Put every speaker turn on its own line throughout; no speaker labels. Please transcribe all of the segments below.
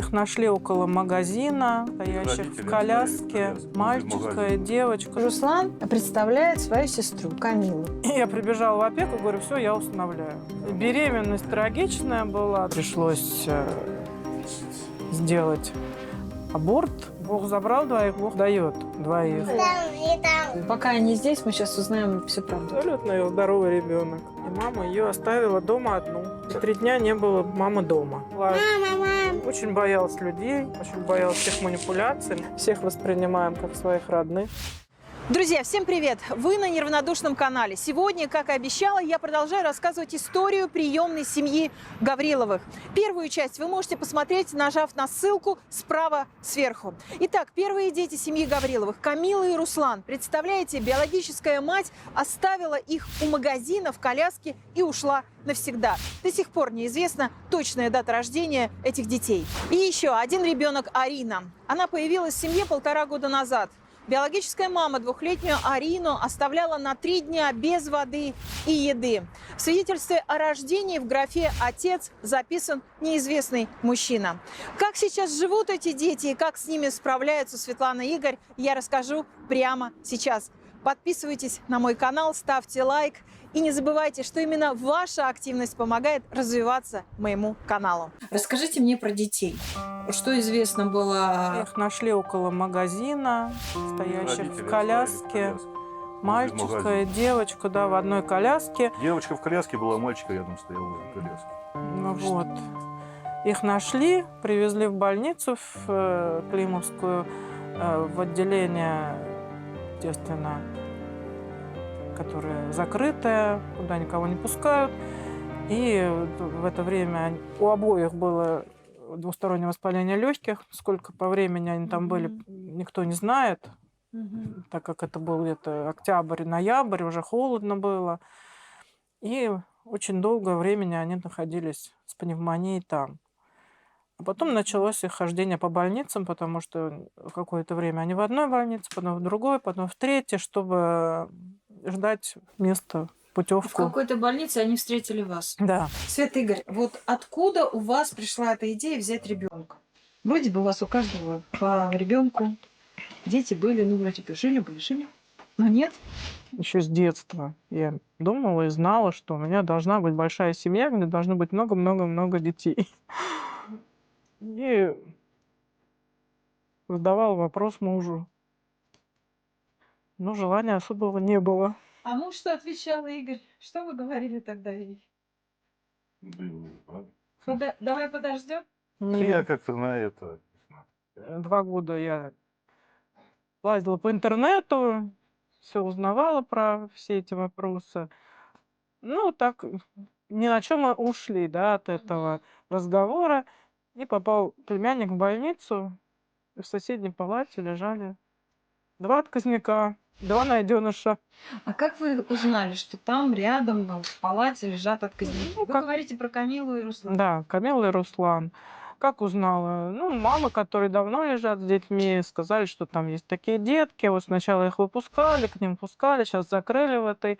Их нашли около магазина, стоящих в коляске, мальчика и девочка.
Руслан представляет свою сестру Камилу.
И я прибежала в опеку, говорю, все, я усыновляю. Беременность трагичная была, пришлось сделать аборт. Бог забрал двоих, Бог дает двоих.
Пока они здесь, мы сейчас узнаем всю правду.
Абсолютно здоровый ребенок. И мама ее оставила дома одну. 3 дня не было мамы дома. Очень боялась людей, очень боялась всех манипуляций. Всех воспринимаем как своих родных.
Друзья, всем привет! Вы на неравнодушном канале. Сегодня, как и обещала, я продолжаю рассказывать историю приемной семьи Гавриловых. Первую часть вы можете посмотреть, нажав на ссылку справа сверху. Итак, первые дети семьи Гавриловых – Камила и Руслан. Представляете, биологическая мать оставила их у магазина в коляске и ушла навсегда. До сих пор неизвестна точная дата рождения этих детей. И еще один ребенок – Арина. Она появилась в семье 1,5 года назад. Биологическая мама 2-летнюю Арину оставляла на 3 дня без воды и еды. В свидетельстве о рождении в графе «Отец» записан неизвестный мужчина. Как сейчас живут эти дети и как с ними справляются Светлана и Игорь, я расскажу прямо сейчас. Подписывайтесь на мой канал, ставьте лайк. И не забывайте, что именно ваша активность помогает развиваться моему каналу.
Расскажите мне про детей. Что известно было?
Их нашли около магазина, стоящих в коляске. Мальчика и девочку, да, в одной коляске.
Девочка в коляске была, мальчик рядом стоял в коляске.
Ну вот. Их нашли, привезли в больницу, в Климовскую, в отделение, естественно, которое закрытое, куда никого не пускают. И в это время у обоих было двустороннее воспаление легких. Сколько по времени они там были, никто не знает, так как это был где-то октябрь, ноябрь, уже холодно было. И очень долгое время они находились с пневмонией там. А потом началось их хождение по больницам, потому что какое-то время они в одной больнице, потом в другой, потом в третьей, чтобы ждать место, путевку.
В какой-то больнице они встретили вас.
Да.
Свет, Игорь, вот откуда у вас пришла эта идея взять ребенка? Вроде бы у вас у каждого по ребенку. Дети были, ну, вроде бы жили. Но нет.
Еще с детства я думала и знала, что у меня должна быть большая семья, где должно быть много-много-много детей. И задавала вопрос мужу. Но желания особого не было.
А муж что отвечал, Игорь? Что вы говорили тогда ей? Давай подождем.
Я как-то на это...
2 года я лазила по интернету, все узнавала про все эти вопросы. Ну, так ни на чем ушли, да, от этого разговора. И попал племянник в больницу. И в соседней палате лежали 2 отказника, 2 найденыша.
А как вы узнали, что там рядом в палате лежат отказники?
Ну,
Вы
как...
говорите про Камилу и Руслана.
Да, Камила и Руслан. Как узнала? Ну, мамы, которые давно лежат с детьми, сказали, что там есть такие детки. Вот сначала их выпускали, к ним пускали, сейчас закрыли в этой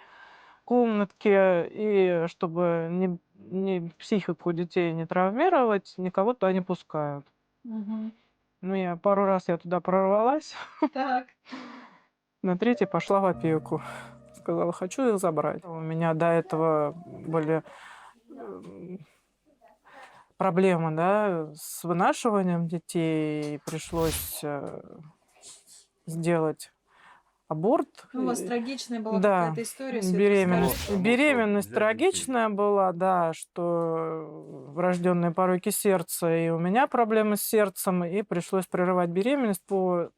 комнатке. И чтобы не психику детей не травмировать, никого туда не пускают.
Угу.
Ну, пару раз я туда прорвалась.
Так.
На 3-й пошла в опеку. Сказала, хочу их забрать. У меня до этого были проблемы, да, с вынашиванием детей. Пришлось сделать аборт.
Ну, у вас трагичная была
Да,
какая-то история.
беременность трагичная была, да, что врожденные пороки сердца, и у меня проблемы с сердцем, и пришлось прерывать беременность по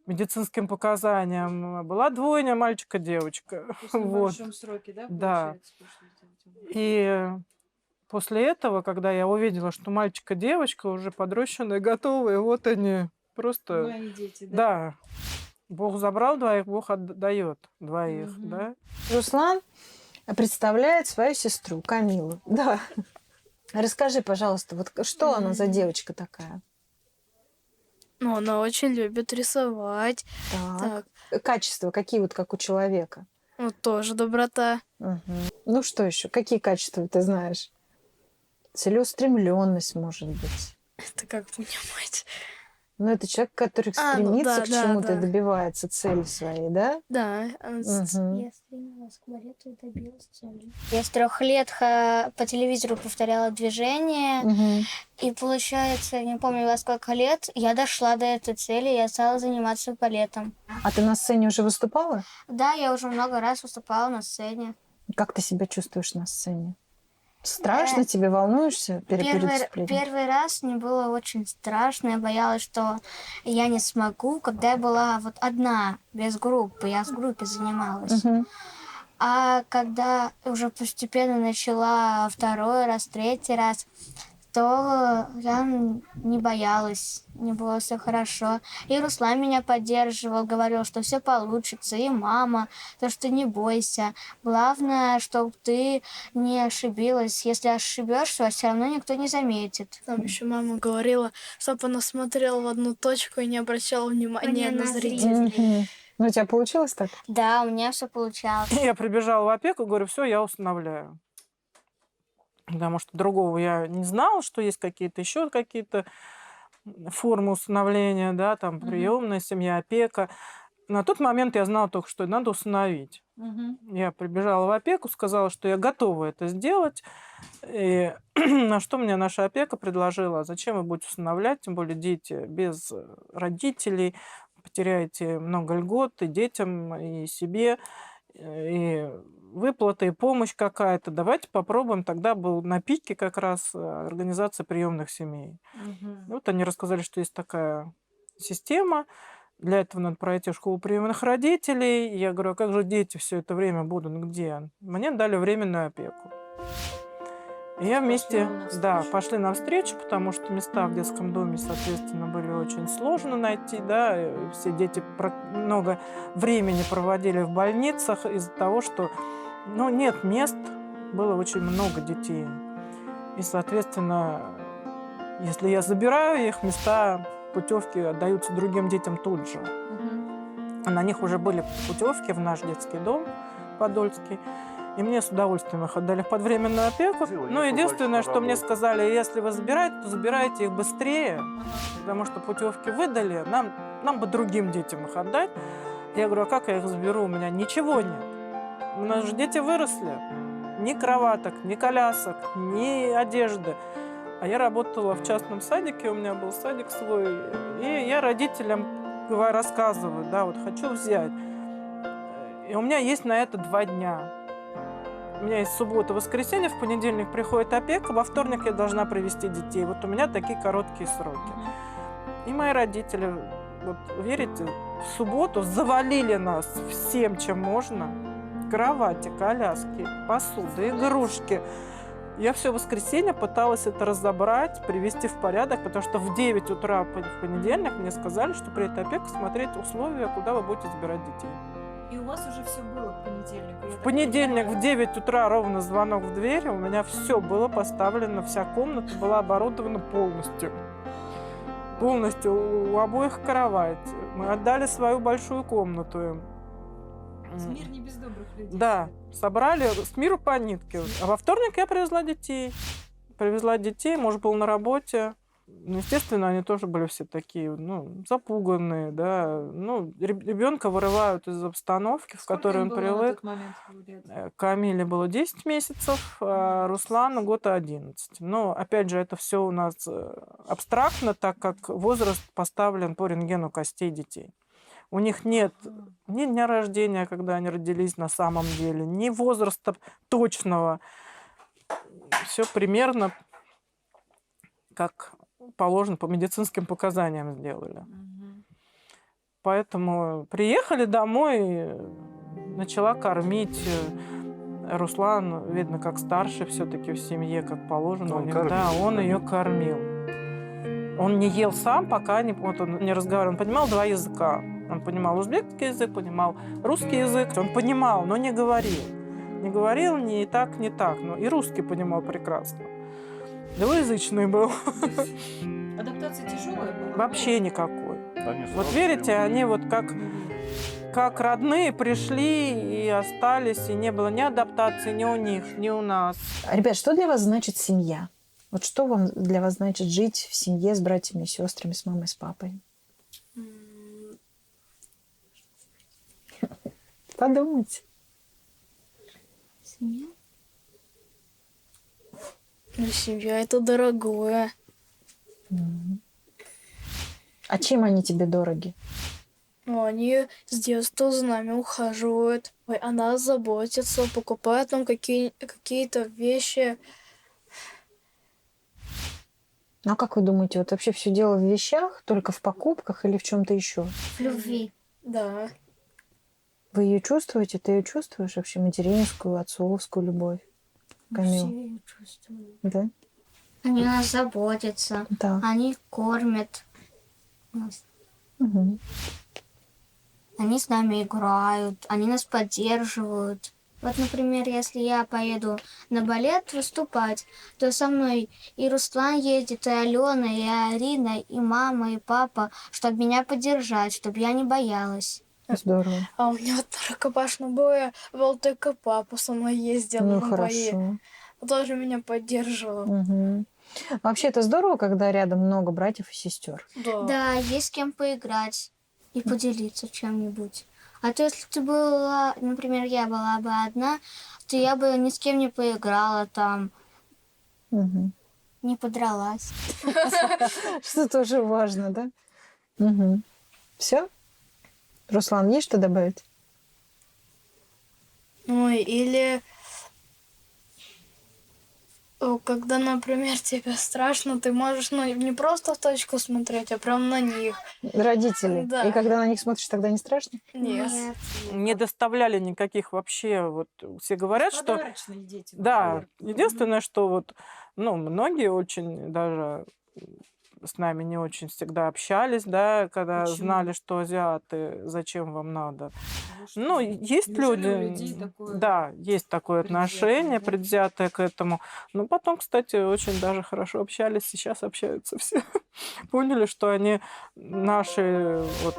медицинским показаниям. Была двойня, мальчика-девочка.
В
Вот.
большом сроке, да?
Да. И после этого, когда я увидела, что мальчик и девочка уже подрощенные, готовые, вот они просто...
Мои дети, да?
Да. Бог забрал двоих, Бог отдает двоих, да?
Руслан представляет свою сестру Камилу. Да. Расскажи, пожалуйста, вот что она за девочка такая?
Ну, она очень любит рисовать.
Так. Качества какие вот как у человека?
Ну, тоже доброта.
Угу. Ну что еще? Какие качества ты знаешь? Целеустремленность, может быть.
Это как понимать?
Ну, это человек, который
А, ну
стремится
да,
к
да,
чему-то и
да.
добивается цели своей, да?
Да,
Мгм.
Я стремилась к балету и добилась цели. Я с 3 лет по телевизору повторяла движения.
Мгм.
И получается, не помню во сколько лет, я дошла до этой цели, и я стала заниматься балетом.
А ты на сцене уже выступала?
Да, я уже много раз выступала на сцене.
Как ты себя чувствуешь на сцене? Страшно тебе, волнуешься перед выступлением?
Первый раз мне было очень страшно, я боялась, что я не смогу, когда я была вот одна, без группы, я с группой занималась.
Мгм.
А когда уже постепенно начала второй раз, третий раз, то я не боялась, мне было все хорошо. И Руслан меня поддерживал, говорил, что все получится, и мама, то, что не бойся. Главное, чтобы ты не ошибилась. Если ошибешься, все равно никто не заметит.
там еще мама говорила, чтобы она смотрела в одну точку и не обращала внимания на зрителей.
Мгм. Ну, у тебя получилось так?
Да, у меня все получалось.
Я прибежала в опеку, говорю, все, я усыновляю. Потому что другого я не знала, что есть какие-то еще какие-то формы усыновления, да, там приемная семья, опека. На тот момент я знала только, что надо усыновить. Я прибежала в опеку, сказала, что я готова это сделать. И на что мне наша опека предложила, зачем вы будете усыновлять, тем более дети без родителей, потеряете много льгот и детям, и себе, и выплаты, и помощь какая-то. Давайте попробуем. Тогда был на пике как раз организация приемных семей. Вот они рассказали, что есть такая система. Для этого надо пройти школу приемных родителей. Я говорю, а как же дети все это время будут? Где? Мне дали временную опеку. И я вместе, да, пошли навстречу, потому что места в детском доме, соответственно, были очень сложно найти, да, и все дети много времени проводили в больницах из-за того, что, ну, нет мест, было очень много детей. И, соответственно, если я забираю их, места, путевки отдаются другим детям тут же. На них уже были путевки в наш детский дом Подольский. И мне с удовольствием их отдали под временную опеку. Но единственное, что мне сказали, если вы забираете, то забирайте их быстрее, потому что путевки выдали, нам бы другим детям их отдать. Я говорю, а как я их заберу? У меня ничего нет. У нас же дети выросли. Ни кроваток, ни колясок, ни одежды. А я работала в частном садике, у меня был садик свой. И я родителям рассказываю, да, вот хочу взять. И у меня есть на это 2 дня. У меня есть суббота, воскресенье, в понедельник приходит опека, во вторник я должна привезти детей. Вот у меня такие короткие сроки. И мои родители, вот верите, в субботу завалили нас всем, чем можно. Кровати, коляски, посуда, игрушки. Я все воскресенье пыталась это разобрать, привести в порядок, потому что в 9 утра в понедельник мне сказали, что приедет опека смотреть условия, куда вы будете забирать детей.
И у вас уже все было в понедельник?
В понедельник в 9 утра ровно звонок в дверь, у меня все было поставлено, вся комната была оборудована полностью. Полностью у обоих кровать. Мы отдали свою большую комнату им.
Мир не без добрых людей.
Да, собрали с миру по нитке. А во вторник я привезла детей. Привезла детей, муж был на работе. Ну, естественно, они тоже были все такие, ну, запуганные, да. Ну, ребенка вырывают из обстановки, в которой он привык. Камиле было 10 месяцев, а Руслану год и 11. Но, опять же, это все у нас абстрактно, так как возраст поставлен по рентгену костей детей. У них нет ни дня рождения, когда они родились на самом деле, ни возраста точного. Все примерно как положено, по медицинским показаниям сделали. Поэтому приехали домой, начала кормить. Руслан, видно, как старший все-таки в семье, как положено.
Он
Да, он ее кормил. Он не ел сам, пока не, вот он не разговаривал. Он понимал 2 языка. Он понимал узбекский язык, понимал русский язык. Он понимал, но не говорил. Не говорил ни так, ни так. Но и русский понимал прекрасно. Двуязычный был.
Адаптация тяжелая была?
Вообще никакой.
Они
Вот
сразу
верите,
прям-
они вот как родные пришли и остались, и не было ни адаптации ни у них, ни у нас.
Ребят, что для вас значит семья? Вот что вам для вас значит жить в семье с братьями и сестрами, с мамой, с папой? Подумайте.
Семья?
Ну, семья это дорогое.
А чем они тебе дороги?
Ну, они с детства за нами ухаживают. Ой, о нас заботятся, покупают нам какие-то вещи.
Ну, а как вы думаете, вот вообще все дело в вещах, только в покупках или в чем-то еще?
В любви.
Да.
Вы ее чувствуете? Ты ее чувствуешь вообще материнскую, отцовскую любовь? Камил,
Все её чувствуют.
да?
Они о нас заботятся.
Да.
Они кормят нас.
Мгм.
Они с нами играют. Они нас поддерживают. Вот, например, если я поеду на балет выступать, то со мной и Руслан едет, и Алена, и Арина, и мама, и папа, чтобы меня поддержать, чтобы я не боялась.
Здорово.
А у меня вот на рукопашном бою был только папа со мной ездил
Ну,
на бои.
хорошо.
Он тоже меня поддерживал.
Мгм. Вообще, это здорово, когда рядом много братьев и сестер.
Да.
Да, есть с кем поиграть и поделиться чем-нибудь. А то если ты была, например, я была бы одна, то я бы ни с кем не поиграла там,
Мгм.
не подралась.
Что тоже важно, да? Все? Руслан, есть что добавить?
Ну, или когда, например, тебе страшно, ты можешь не просто в точку смотреть, а прям на них.
Родители.
Да.
И когда на них смотришь, тогда не страшно?
Нет.
Не доставляли никаких вообще, вот все говорят, что...
Подарочные дети.
Да, единственное, что вот, ну, многие очень даже с нами не очень всегда общались, да, когда
Почему?
знали, что азиаты, зачем вам надо. Ну, есть
неужели у
люди,
людей такое
да, есть такое отношение,
предвзятое, да?
предвзятое к этому. Но потом, кстати, очень даже хорошо общались, сейчас общаются все. Поняли, что они наши вот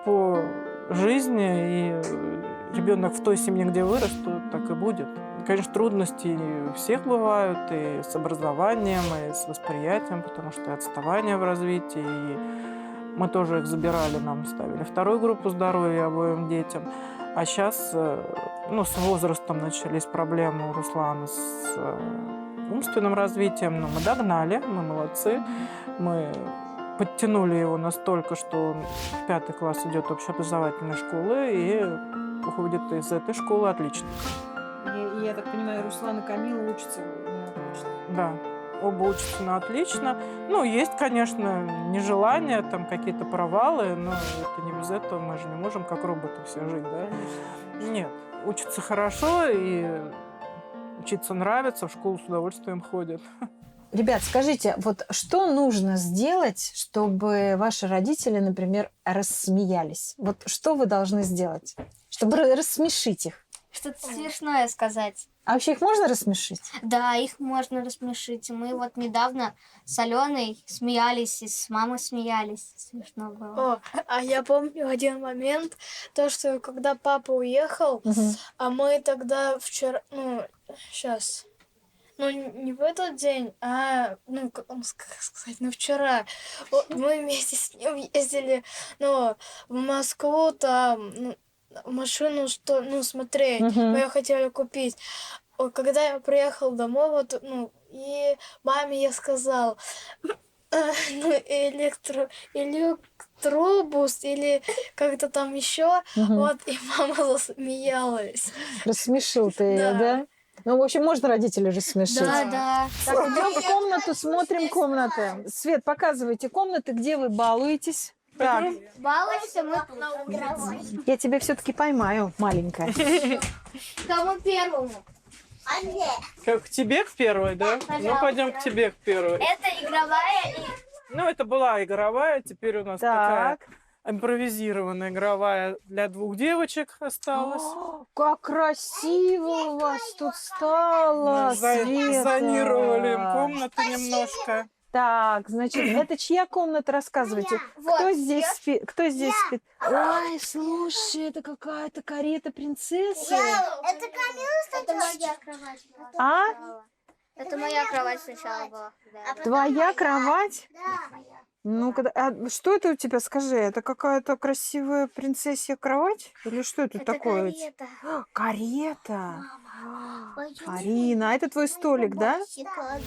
по жизни, и ребенок в той семье, где вырос, то так и будет. Конечно, трудности у всех бывают, и с образованием, и с восприятием, потому что и отставание в развитии, и мы тоже их забирали, нам ставили вторую группу здоровья обоим детям. А сейчас, ну, с возрастом начались проблемы у Руслана с умственным развитием, но мы догнали, мы молодцы, мы подтянули его настолько, что он в 5 класс идет общеобразовательной школы и уходит из этой школы отлично.
Я так понимаю, Руслан и Камила учатся на отлично.
Да, оба учатся на отлично. Ну, есть, конечно, нежелание, там какие-то провалы, но это не без этого. Мы же не можем как роботы все жить, да? Нет, учатся хорошо, и учиться нравится, в школу с удовольствием ходят.
Ребят, скажите, вот что нужно сделать, чтобы ваши родители, например, рассмеялись? Вот что вы должны сделать, чтобы рассмешить их?
Что-то смешное сказать.
А вообще их можно рассмешить?
Да, их можно рассмешить. Мы вот недавно с Аленой смеялись и с мамой смеялись. Смешно было.
О, а я помню один момент, то, что когда папа уехал, а мы тогда вчера, ну, сейчас, ну, не в этот день, а, ну, как сказать, ну, вчера. Вот мы вместе с ним ездили, ну, в Москву, там, ну, машину, что, ну, смотреть, мы ее хотели купить. Когда я приехал домой, вот, ну, и маме я сказал, ну, электробус или как-то там еще, вот, и мама засмеялась.
Рассмешил ты ее,
Да.
да? Ну, в общем, можно родителей рассмешить.
Да, да.
Так, идем в комнату, смотрим комнаты. Свет, показывайте комнаты, где вы балуетесь. Так,
Балуемся мы на кровати.
я тебя все-таки поймаю, маленькая.
Кому первому?
Как к тебе к первой, да? Ну, пойдем к тебе к первой.
Это игровая и...
Ну, это была игровая, теперь у нас такая
Так.
импровизированная игровая для 2 девочек осталась.
О, как красиво у вас тут стало,
Мы
Света.
зонировали им комнату немножко.
Так, значит, это чья комната, рассказывайте. Кто здесь спит? Кто здесь спит? Ой, слушай, это какая-то карета принцессы.
Это Камила, это моя кровать.
А?
Это моя кровать сначала была. Да.
Твоя кровать?
Да.
Ну, что это у тебя, скажи? Это какая-то красивая принцессия кровать? Или что это такое?
карета.
Карета.
Пойдём.
Арина, а это твой столик, да?
Шикарно.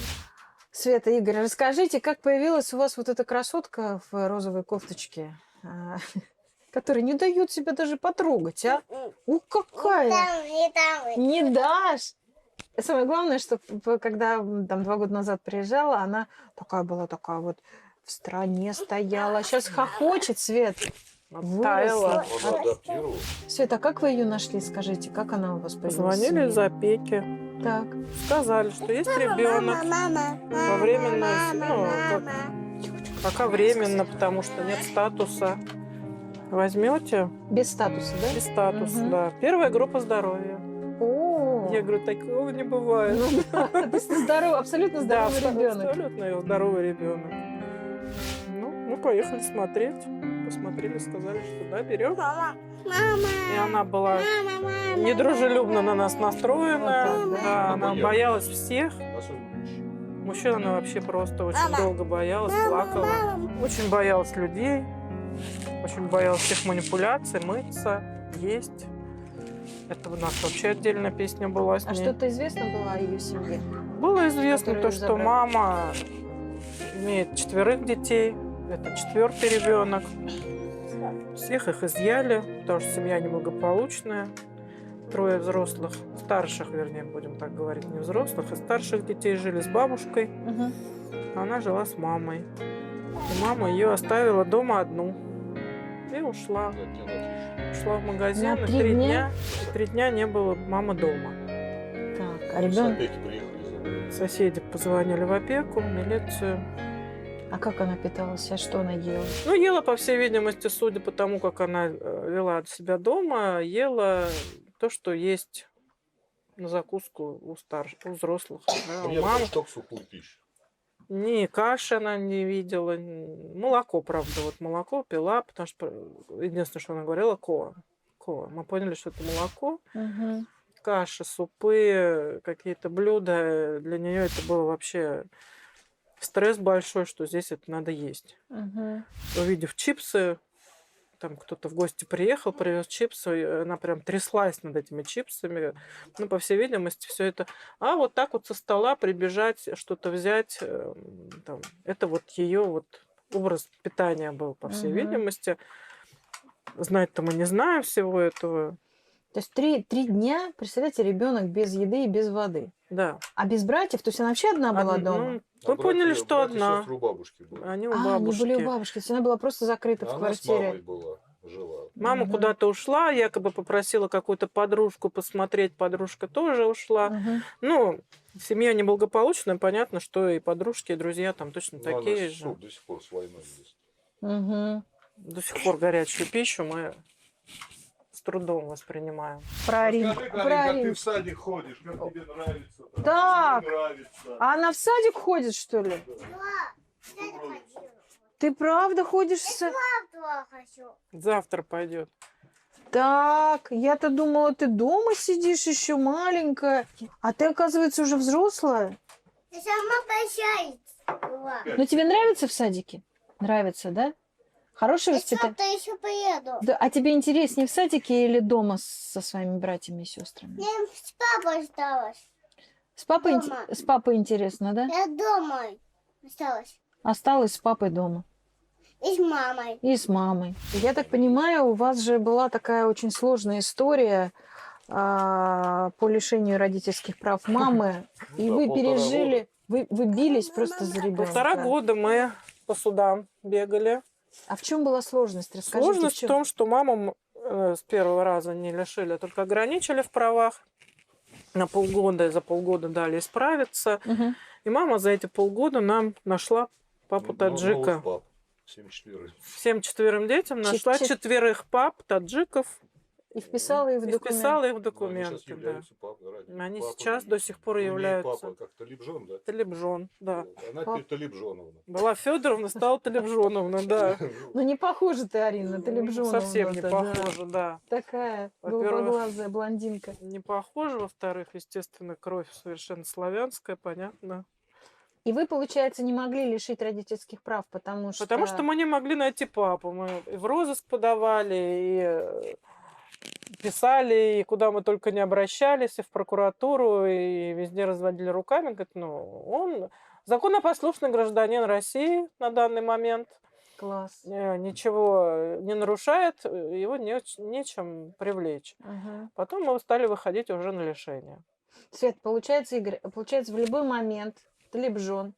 Света, Игорь, расскажите, как появилась у вас вот эта красотка в розовой кофточке, которая не дает себя даже потрогать, а? Какая! Не дашь! Самое главное, что когда там 2 года назад приезжала, она такая была, такая вот в стороне стояла. Сейчас хохочет, Свет.
Таяла.
Выросла. Света, а как вы ее нашли, скажите? Как она у вас появилась?
Позвонили из опеки.
Так.
Сказали, что есть ребенок. Во временной, пока временно, потому что нет статуса. Возьмете
Без статуса, да?
без статуса,
Мгм.
да. Первая группа здоровья.
О,
Я говорю, такого не бывает.
ну да, то есть здоровый, абсолютно
Да,
здоровый ребенок.
абсолютно здоровый ребенок. Ну, мы поехали смотреть. Посмотрели, сказали, что да, берем. И она была недружелюбно на нас настроена.
Вот так, да?
Да, она
Боялась.
боялась всех. Мужчин она вообще просто очень долго боялась, плакала. Очень боялась людей. Очень боялась всех манипуляций, мыться, есть. Это у нас вообще отдельная песня была с
А
ней.
что-то известно было о ее семье?
Было известно
Которую
то, что
забрали?
мама имеет 4 детей. Это 4-й ребенок. Всех их изъяли, потому что семья неблагополучная. 3 взрослых, старших, вернее, будем так говорить, не взрослых, а старших детей жили с бабушкой.
Мгм.
Она жила с мамой. И мама ее оставила дома одну. И ушла. Ушла в магазин.
На
И
3
3
дня?
3 дня не было мамы дома.
Так, а ребенок?
Соседи позвонили в опеку, в милицию.
А как она питалась? А что она ела?
Ну, ела, по всей видимости, судя по тому, как она вела себя дома, ела то, что есть на закуску у взрослых. Да, у мамы.
Только сухую пищу.
Ни каши она не видела. Молоко, правда, вот молоко пила, потому что единственное, что она говорила, коа. Коа. Мы поняли, что это молоко.
Угу.
Каши, супы, какие-то блюда. Для нее это было вообще стресс большой, что здесь это надо есть.
Угу.
Увидев чипсы, там кто-то в гости приехал, привез чипсы, и она прям тряслась над этими чипсами. Ну, по всей видимости, все это... А вот так вот со стола прибежать, что-то взять, там, это вот ее вот образ питания был, по всей
Мгм.
видимости. Знать-то мы не знаем всего этого.
То есть 3 дня, представляете, ребенок без еды и без воды.
Да.
А без братьев, то есть она вообще одна была
Од-
дома?
ну, мы поняли, что одна.
У бабушки была.
Они у
Они
бабушки.
были у бабушки. То есть она была просто закрыта в
Она с мамой
квартире.
была, жила.
Мама
Мгм.
куда-то ушла, якобы попросила какую-то подружку посмотреть, подружка тоже ушла.
Мгм.
Ну, семья неблагополучная, понятно, что и подружки, и друзья там точно
Ну, она
такие же.
суп до сих пор с войной ест.
Мгм.
До сих пор горячую пищу мы с трудом воспринимаем.
Про Арину.
Скажи,
Про
Галин, как ты
Арину.
в садик ходишь, как тебе нравится?
Так.
Мне нравится.
А она в садик ходит, что ли? Ты правда ходишь в садик?
Завтра пойдет.
Так, я-то думала, ты дома сидишь еще маленькая, а ты, оказывается, уже взрослая. Но тебе нравится в садике? Нравится, да? Хорошее воспитание?
Я еще поеду.
Да, а тебе интереснее в садике или дома со своими братьями и сестрами?
Я с папой осталась.
С папой,
Дома.
с папой интересно, да?
Я дома осталась.
Осталась с папой дома.
И с мамой.
И с мамой. Я так понимаю, у вас же была такая очень сложная история по лишению родительских прав мамы. И
да,
вы
1,5
пережили, вы бились просто за ребенка.
1,5 года мы по судам бегали.
А в чем была сложность? Расскажите,
Сложность в
чём?
том, что маму с первого раза не лишили, а только ограничили в правах. На полгода, за полгода дали исправиться.
Мгм.
И мама за эти полгода нам нашла папу таджика.
Пап. 7-4.
Всем 4 детям нашла
Чет-
4 пап таджиков.
И вписала их в
И
документ.
вписала их в
Ну, они
документы,
сейчас
да.
являются ранее
Они
папами.
сейчас до сих пор
У нее
являются
папа как Талибжон, да?
Талибжон, да.
Вот. Она
Пап-
теперь Талибжоновна.
Была Федоровна, стала Талибжоновна, да.
Ну не похожа ты, Арина, ты Лебжоновна.
Совсем не похоже, да.
Такая
Во-первых,
голубоглазая блондинка.
не похоже. Во-вторых, естественно, кровь совершенно славянская, понятно.
И вы, получается, не могли лишить родительских прав, потому что...
Потому что мы не могли найти папу. Мы и в розыск подавали, и писали, и куда мы только не обращались, и в прокуратуру, и везде разводили руками. Говорит, ну, он законопослушный гражданин России на данный момент.
Класс.
Ничего не нарушает, его нечем привлечь.
Ага.
Потом мы стали выходить уже на лишение.
Свет, получается, Игорь, получается, в любой момент Талибжон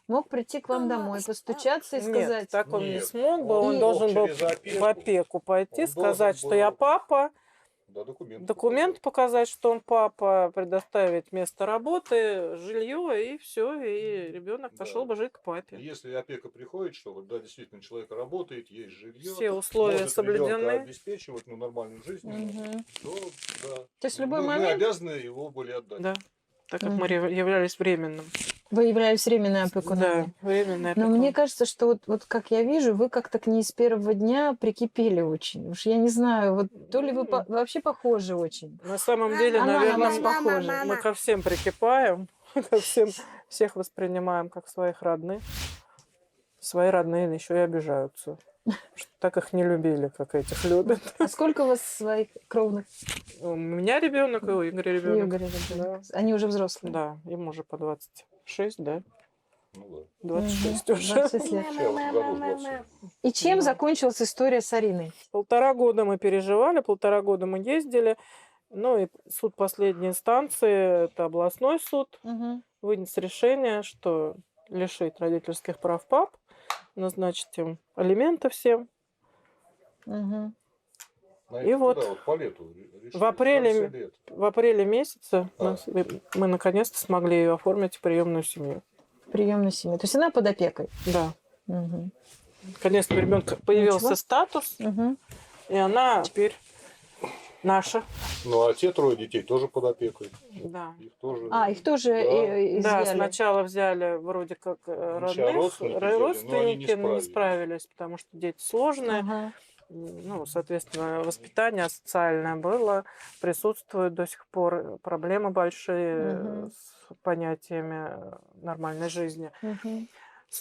мог прийти к вам домой, постучаться и сказать...
Нет, так он не
Нет,
смог бы.
он
Он
мог
должен был
через опеку.
в опеку пойти,
Он
сказать,
должен
что
был-
я папа,
Да, документ.
документ показать, что он папа, предоставить место работы, жилье, и все, и ребенок
Да.
пошел бы жить к папе.
Если опека приходит, что вот, да, действительно человек работает, есть жилье,
Все условия
может ребенка
соблюдены.
обеспечивать, ну, нормальную жизнь,
Мгм.
то, да.
То есть в любой
мы
момент
обязаны его были отдать.
Да, так как
Мгм.
мы являлись временным.
вы являлись временной опекуном.
Да, временная
Но
опека.
мне кажется, что вот как я вижу, вы как-то к ней с первого дня прикипели очень. Уж я не знаю, вот то ли вы вообще похожи очень.
На самом деле,
Она на
наверное,
вас похожа.
мы ко всем прикипаем, ко всем, всех воспринимаем как своих родных. Свои родные еще и обижаются. Что так их не любили, как этих любят.
А сколько у вас своих кровных?
У меня ребенок, и у Игоря ребенок.
Игоря ребёнок? Они уже взрослые.
Да, ему уже по 26, да?
Ну,
26
Мгм.
уже.
26 лет.
да. Сейчас в году 27.
И чем
Да.
закончилась история с Ариной?
1,5 года мы переживали, 1,5 года мы ездили. Ну и суд последней инстанции, это областной суд,
Мгм.
вынес решение, что лишить родительских прав пап, назначить им алименты всем.
Мгм.
На
И
это
вот
куда? по лету решили,
в апреле
20 лет.
В апреле месяце
А.
мы наконец-то смогли ее оформить в приемную семью.
Приемной семьи. То есть она под опекой.
Да.
Мгм.
Наконец-то у ребенка появился
Ничего.
статус,
Мгм.
и она теперь наша.
Ну, а те трое детей тоже под опекой.
Да.
Их тоже...
Их тоже
Да,
изъяли.
сначала взяли вроде как
Сначала
родных,
родственники взяли, но они не
родственники, но не
справились.
справились, потому что дети сложные.
Ага.
Ну, соответственно, воспитание социальное было, присутствуют до сих пор проблемы большие
Мгм.
с понятиями нормальной жизни.
Мгм.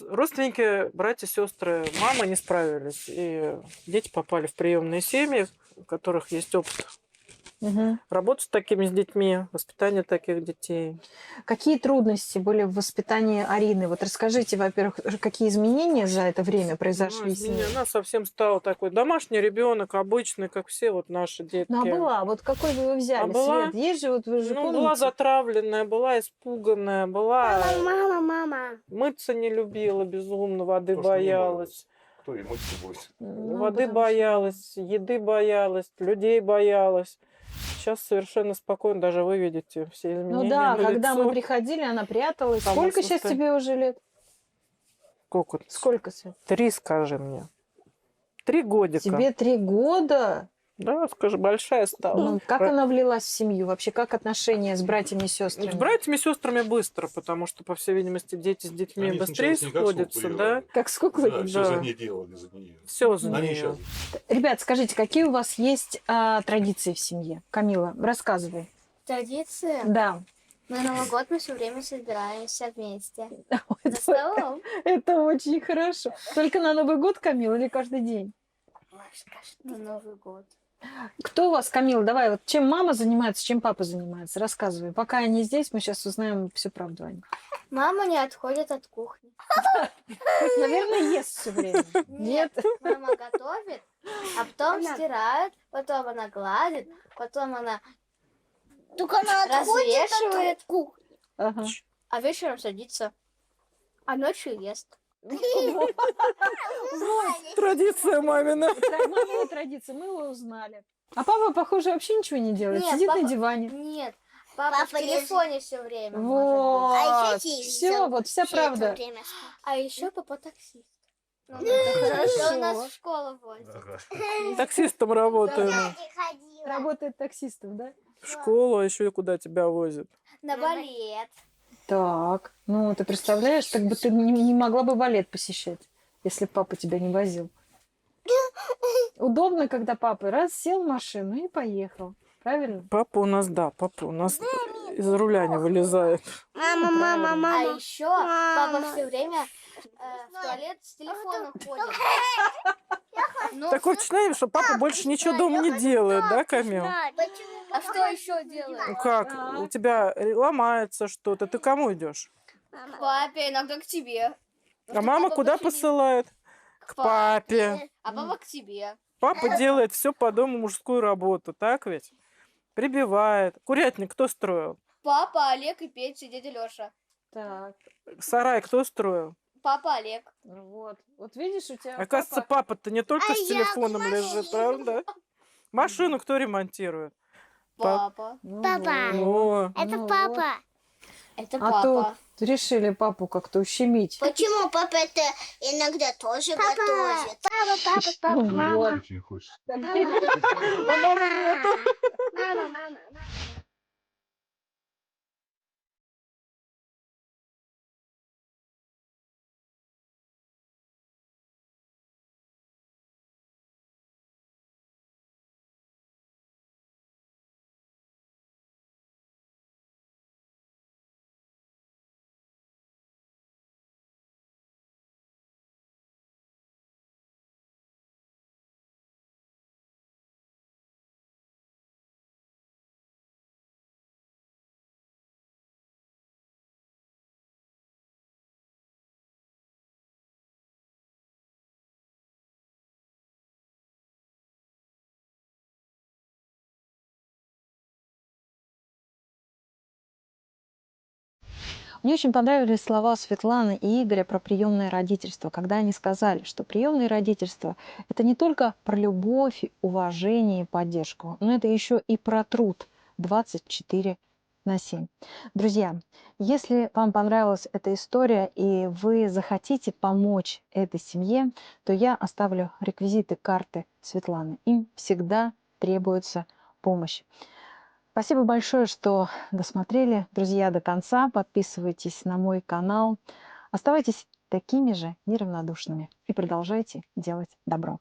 Родственники, братья, сестры, мама не справились, и дети попали в приемные семьи, у которых есть опыт
Мгм.
работы с такими с детьми, воспитание таких детей.
Какие трудности были в воспитании Арины? Вот расскажите, во-первых, какие изменения за это время произошли с ней?
Она совсем стала такой домашний ребенок, обычный, как все вот наши детки.
Ну, а была? Вот какой вы ее взяли?
А была?
Свет, есть же, вот вы же
Ну,
помните?
была затравленная, была испуганная, была
Мама.
мыться не любила, безумно, воды
То, что не
боялась.
Кто и мыть будет?
Ну,
Воды
потому что-
боялась, еды боялась, людей боялась. Сейчас совершенно спокойно, даже вы видите все изменения.
Ну да,
на
когда
лицо.
мы приходили, она пряталась.
Там
Сколько сейчас
отсутствие.
тебе уже лет?
Сколько?
Сколько, Свет?
3, скажи мне. 3 годика.
Тебе 3 года?
Да, скажи, большая стала.
Ну, как она влилась в семью? Вообще, как отношения с братьями и сестрами?
С братьями и сестрами быстро, потому что, по всей видимости, дети с детьми
Они
быстрее
сначала с ней как
сходятся,
скуку
да?
играли.
Как с куклой?
Да, все
Да.
за ней делали, за нее.
Все за
Они
нее.
сейчас.
Ребят, скажите, какие у вас есть традиции в семье? Камила, рассказывай.
Традиция.
Да.
На Новый год мы все время собираемся вместе. За
Это,
столом.
это очень хорошо. Только на Новый год, Камила, или каждый день?
На Новый год.
Кто у вас, Камила, давай, вот чем мама занимается, чем папа занимается? Рассказывай. Пока они здесь, мы сейчас узнаем всю правду о них.
Мама не отходит от кухни.
Наверное, ест все время. Нет?
Мама готовит, а потом стирает, потом она гладит, потом она развешивает,
Ага.
а вечером садится, а ночью ест.
Традиция мамина.
Мамина традиция, мы его узнали. А папа, похоже, вообще ничего не делает.
Нет,
Сидит
папа-
на диване.
Нет, папа в телефоне все время. может быть.
Вот.
А ещё
Все, вот вся правда.
А еще папа таксист. Ну,
хорошо.
у нас в школу возят.
Ага.
Таксистом работаю.
Работает таксистом, да?
В школу, а еще куда тебя возят?
На балет.
Так, ну ты представляешь, так бы ты не могла бы балет посещать, если б папа тебя не возил. Удобно, когда папа раз сел в машину и поехал. Правильно?
Папа у нас из руля не вылезает.
А еще папа все время в туалет с телефоном ходит. Ну,
Такое впечатление, что папа больше ничего дома не делает, да, Камил?
а что еще делает?
Ну как? У тебя ломается что-то. Ты к кому идешь?
К папе, иногда к тебе.
А мама куда посылает? К папе.
А папа к тебе.
Папа делает все по дому, мужскую работу, так ведь? Прибивает. Курятник кто строил?
Папа, Олег и Петя, и дядя Леша.
Так,
Сарай кто строил?
Папа, Олег.
вот. Вот видишь, у тебя
Оказывается,
папа...
папа-то не только с телефоном лежит, правда? Машину кто ремонтирует?
Папа.
Ну
Папа.
О,
вот. Ну вот.
Это
А
папа.
тут решили папу как-то ущемить.
Почему папа это иногда тоже готовит?
Ну вот.
Очень хочется.
Мне очень понравились слова Светланы и Игоря про приемное родительство, когда они сказали, что приемное родительство – это не только про любовь, уважение и поддержку, но это еще и про труд 24/7. Друзья, если вам понравилась эта история и вы захотите помочь этой семье, то я оставлю реквизиты карты Светланы. Им всегда требуется помощь. Спасибо большое, что досмотрели, друзья, до конца. Подписывайтесь на мой канал. Оставайтесь такими же неравнодушными и продолжайте делать добро.